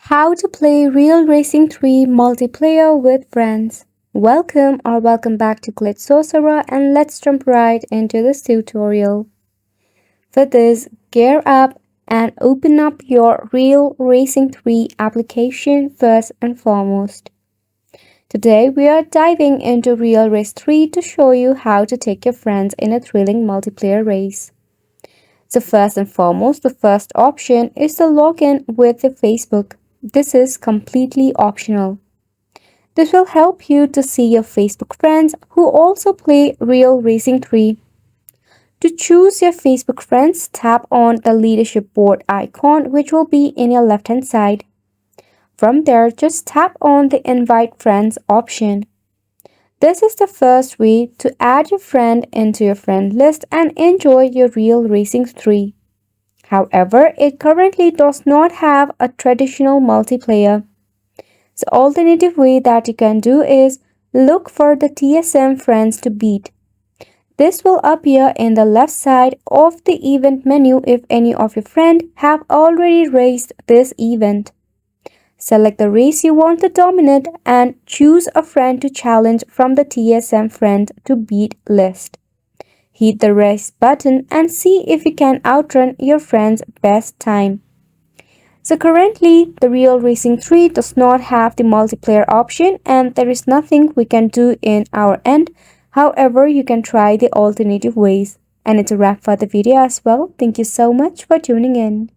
How to play Real Racing 3 multiplayer with friends. Welcome back to Glitch Sorcerer, and let's jump right into this tutorial. For this, gear up and open up your Real Racing 3 application first and foremost. Today we are diving into Real Race 3 to show you how to take your friends in a thrilling multiplayer race. So first and foremost, the first option is to log in with your Facebook. This is completely optional. This will help you to see your Facebook friends who also play Real Racing 3. To choose your Facebook friends, tap on the leadership board icon, which will be in your left hand side. From there, just tap on the invite friends option. This is the first way to add your friend into your friend list and enjoy your Real Racing 3. However, it currently does not have a traditional multiplayer. The alternative way that you can do is look for the TSM friends to beat. This will appear in the left side of the event menu if any of your friends have already raced this event. Select the race you want to dominate and choose a friend to challenge from the TSM friend to beat list. Hit the race button and see if you can outrun your friend's best time. So currently, the Real Racing 3 does not have the multiplayer option and there is nothing we can do in our end. However, you can try the alternative ways. And it's a wrap for the video as well. Thank you so much for tuning in.